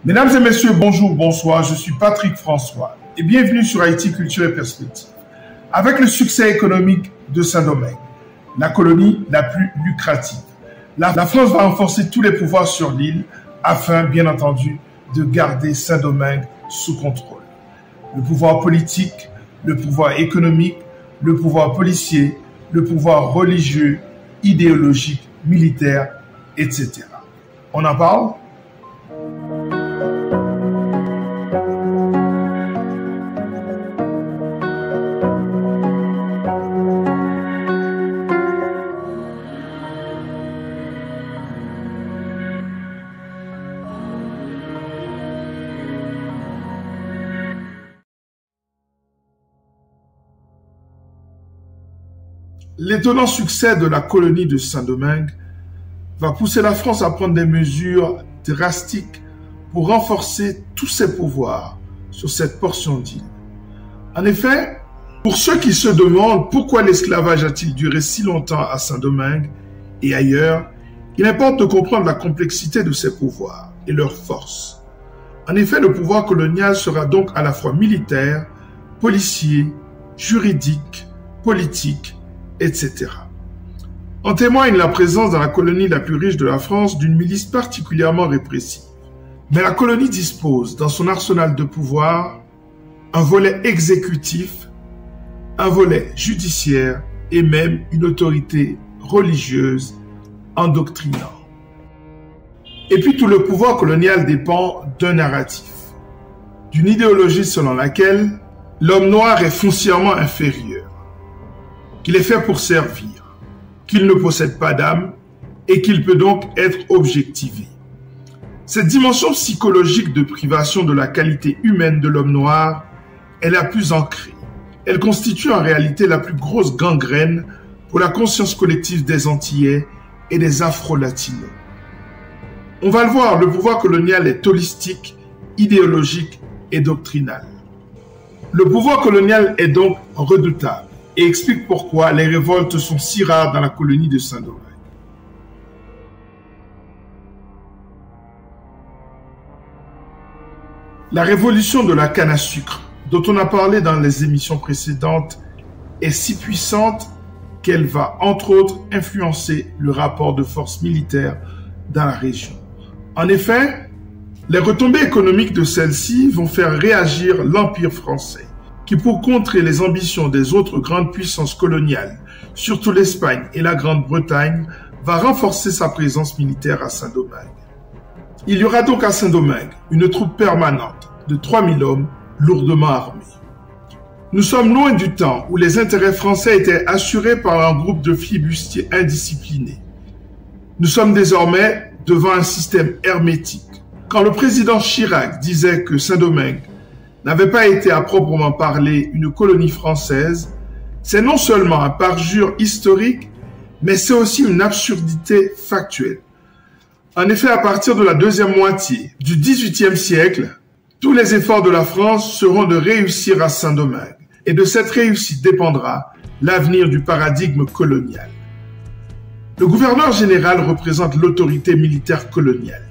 Mesdames et messieurs, bonjour, bonsoir, je suis Patrick François et bienvenue sur Haïti Culture et Perspective. Avec le succès économique de Saint-Domingue, la colonie la plus lucrative, la France va renforcer tous les pouvoirs sur l'île afin, bien entendu, de garder Saint-Domingue sous contrôle. Le pouvoir politique, le pouvoir économique, le pouvoir policier, le pouvoir religieux, idéologique, militaire, etc. On en parle ? L'étonnant succès de la colonie de Saint-Domingue va pousser la France à prendre des mesures drastiques pour renforcer tous ses pouvoirs sur cette portion d'île. En effet, pour ceux qui se demandent pourquoi l'esclavage a-t-il duré si longtemps à Saint-Domingue et ailleurs, il importe de comprendre la complexité de ces pouvoirs et leur force. En effet, le pouvoir colonial sera donc à la fois militaire, policier, juridique, politique, etc. En témoigne la présence dans la colonie la plus riche de la France d'une milice particulièrement répressive. Mais la colonie dispose dans son arsenal de pouvoir un volet exécutif, un volet judiciaire et même une autorité religieuse endoctrinant. Et puis tout le pouvoir colonial dépend d'un narratif, d'une idéologie selon laquelle l'homme noir est foncièrement inférieur, qu'il est fait pour servir, qu'il ne possède pas d'âme et qu'il peut donc être objectivé. Cette dimension psychologique de privation de la qualité humaine de l'homme noir est la plus ancrée. Elle constitue en réalité la plus grosse gangrène pour la conscience collective des Antillais et des Afro-Latinos. On va le voir, le pouvoir colonial est holistique, idéologique et doctrinal. Le pouvoir colonial est donc redoutable et explique pourquoi les révoltes sont si rares dans la colonie de Saint-Domingue. La révolution de la canne à sucre, dont on a parlé dans les émissions précédentes, est si puissante qu'elle va, entre autres, influencer le rapport de force militaire dans la région. En effet, les retombées économiques de celle-ci vont faire réagir l'Empire français, qui pour contrer les ambitions des autres grandes puissances coloniales, surtout l'Espagne et la Grande-Bretagne, va renforcer sa présence militaire à Saint-Domingue. Il y aura donc à Saint-Domingue une troupe permanente de 3000 hommes lourdement armés. Nous sommes loin du temps où les intérêts français étaient assurés par un groupe de flibustiers indisciplinés. Nous sommes désormais devant un système hermétique. Quand le président Chirac disait que Saint-Domingue n'avait pas été à proprement parler une colonie française, c'est non seulement un parjure historique, mais c'est aussi une absurdité factuelle. En effet, à partir de la deuxième moitié du XVIIIe siècle, tous les efforts de la France seront de réussir à Saint-Domingue, et de cette réussite dépendra l'avenir du paradigme colonial. Le gouverneur général représente l'autorité militaire coloniale.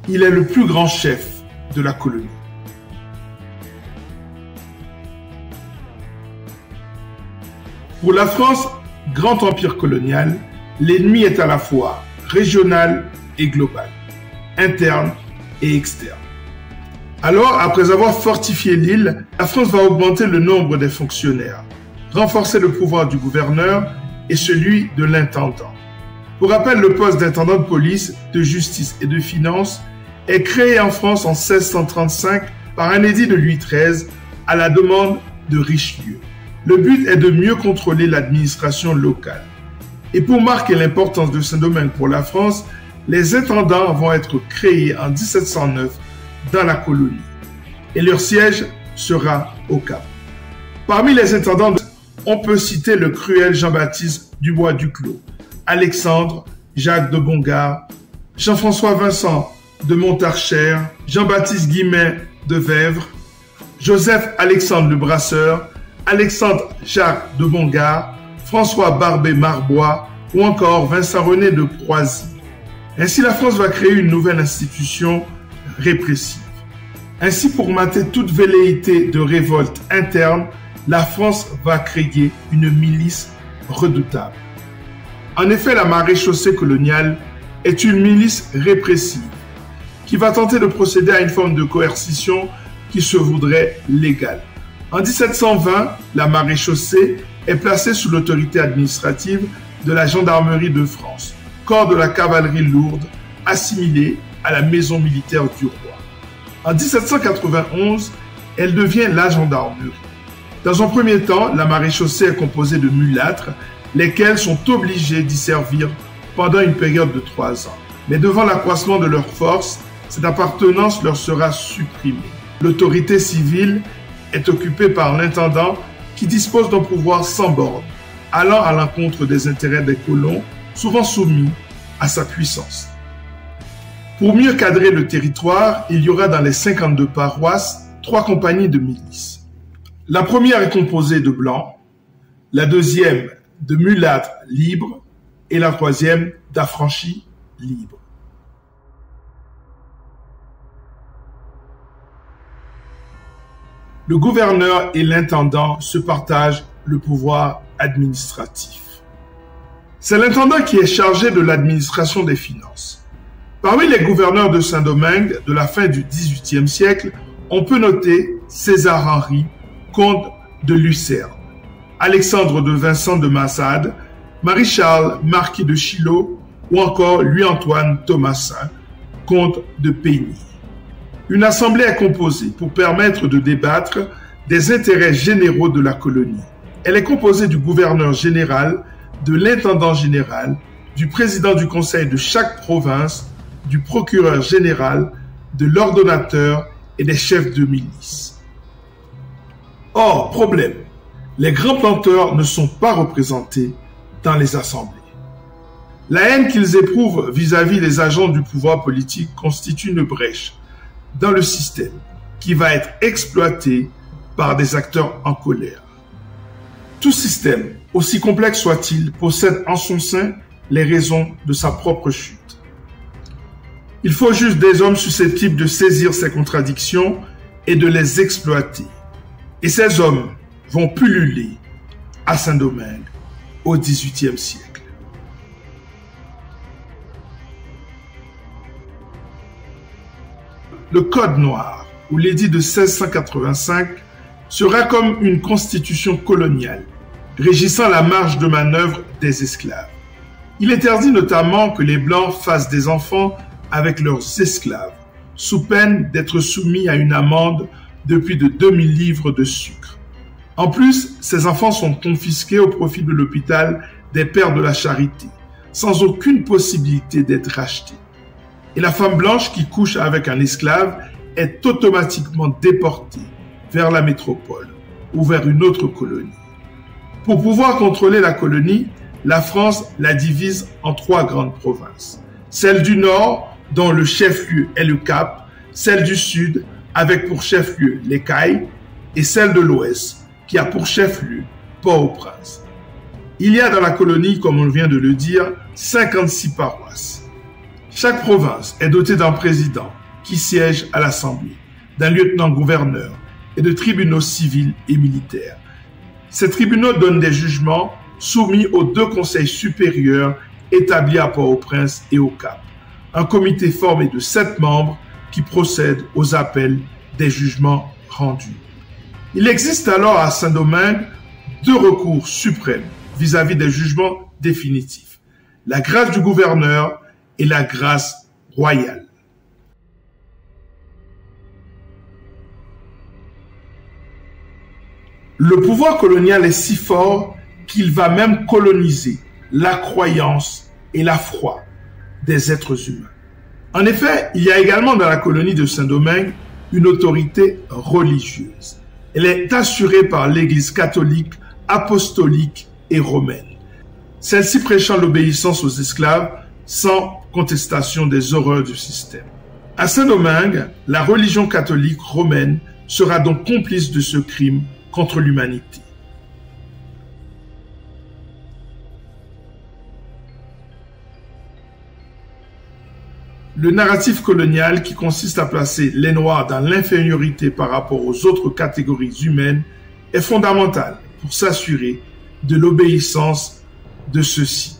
Il est le plus grand chef de la colonie. Pour la France, grand empire colonial, l'ennemi est à la fois régional et global, interne et externe. Alors, après avoir fortifié l'île, la France va augmenter le nombre des fonctionnaires, renforcer le pouvoir du gouverneur et celui de l'intendant. Pour rappel, le poste d'intendant de police, de justice et de finances est créé en France en 1635 par un édit de Louis XIII à la demande de Richelieu. Le but est de mieux contrôler l'administration locale. Et pour marquer l'importance de Saint-Domingue pour la France, les intendants vont être créés en 1709 dans la colonie. Et leur siège sera au Cap. Parmi les intendants, on peut citer le cruel Jean-Baptiste Dubois-Duclos, Alexandre Jacques de Bongard, Jean-François Vincent de Montarcher, Jean-Baptiste Guimet de Vèvres, Joseph Alexandre le Brasseur, Alexandre Jacques de Bongard, François Barbé Marbois ou encore Vincent René de Proisy. Ainsi, la France va créer une nouvelle institution répressive. Ainsi, pour mater toute velléité de révolte interne, la France va créer une milice redoutable. En effet, la maréchaussée coloniale est une milice répressive qui va tenter de procéder à une forme de coercition qui se voudrait légale. En 1720, la maréchaussée est placée sous l'autorité administrative de la gendarmerie de France, corps de la cavalerie lourde assimilée à la maison militaire du roi. En 1791, elle devient la gendarmerie. Dans un premier temps, la maréchaussée est composée de mulâtres, lesquels sont obligés d'y servir pendant une période de 3 ans. Mais devant l'accroissement de leurs forces, cette appartenance leur sera supprimée. L'autorité civile est occupée par l'intendant qui dispose d'un pouvoir sans borne, allant à l'encontre des intérêts des colons, souvent soumis à sa puissance. Pour mieux cadrer le territoire, il y aura dans les 52 paroisses 3 compagnies de milices. La première est composée de blancs, la deuxième de mulâtres libres et la troisième d'affranchis libres. Le gouverneur et l'intendant se partagent le pouvoir administratif. C'est l'intendant qui est chargé de l'administration des finances. Parmi les gouverneurs de Saint-Domingue de la fin du XVIIIe siècle, on peut noter César-Henri, comte de Lucerne, Alexandre de Vincent de Massade, Marie-Charles, marquis de Chillot, ou encore Louis-Antoine Thomasin, comte de Peigny. Une assemblée est composée pour permettre de débattre des intérêts généraux de la colonie. Elle est composée du gouverneur général, de l'intendant général, du président du conseil de chaque province, du procureur général, de l'ordonnateur et des chefs de milice. Or, problème, les grands planteurs ne sont pas représentés dans les assemblées. La haine qu'ils éprouvent vis-à-vis des agents du pouvoir politique constitue une brèche dans le système qui va être exploité par des acteurs en colère. Tout système, aussi complexe soit-il, possède en son sein les raisons de sa propre chute. Il faut juste des hommes susceptibles de saisir ces contradictions et de les exploiter. Et ces hommes vont pulluler à Saint-Domingue au XVIIIe siècle. Le Code noir, ou l'édit de 1685, sera comme une constitution coloniale, régissant la marge de manœuvre des esclaves. Il interdit notamment que les Blancs fassent des enfants avec leurs esclaves, sous peine d'être soumis à une amende de plus de 2000 livres de sucre. En plus, ces enfants sont confisqués au profit de l'hôpital des Pères de la Charité, sans aucune possibilité d'être rachetés. Et la femme blanche qui couche avec un esclave est automatiquement déportée vers la métropole ou vers une autre colonie. Pour pouvoir contrôler la colonie, la France la divise en 3 grandes provinces. Celle du nord, dont le chef-lieu est le Cap, celle du sud, avec pour chef-lieu les Cayes, et celle de l'ouest, qui a pour chef-lieu Port-au-Prince. Il y a dans la colonie, comme on vient de le dire, 56 paroisses. Chaque province est dotée d'un président qui siège à l'Assemblée, d'un lieutenant-gouverneur et de tribunaux civils et militaires. Ces tribunaux donnent des jugements soumis aux 2 conseils supérieurs établis à Port-au-Prince et au Cap, un comité formé de 7 membres qui procède aux appels des jugements rendus. Il existe alors à Saint-Domingue 2 recours suprêmes vis-à-vis des jugements définitifs, la grâce du gouverneur et la grâce royale. Le pouvoir colonial est si fort qu'il va même coloniser la croyance et la foi des êtres humains. En effet, il y a également dans la colonie de Saint-Domingue une autorité religieuse. Elle est assurée par l'Église catholique, apostolique et romaine. Celle-ci prêchant l'obéissance aux esclaves sans contestation des horreurs du système. À Saint-Domingue, la religion catholique romaine sera donc complice de ce crime contre l'humanité. Le narratif colonial qui consiste à placer les Noirs dans l'infériorité par rapport aux autres catégories humaines est fondamental pour s'assurer de l'obéissance de ceux-ci.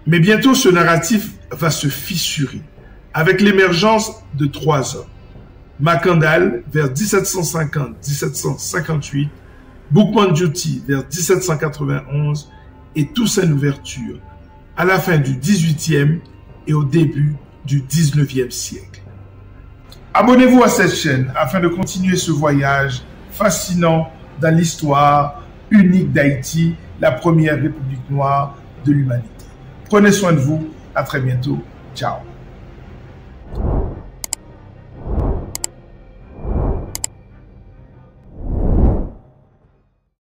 Mais bientôt, ce narratif va se fissurer avec l'émergence de trois hommes. Macandal vers 1750-1758, Boukman Djouti vers 1791 et Toussaint Louverture à la fin du XVIIIe et au début du XIXe siècle. Abonnez-vous à cette chaîne afin de continuer ce voyage fascinant dans l'histoire unique d'Haïti, la première république noire de l'humanité. Prenez soin de vous, à très bientôt, ciao.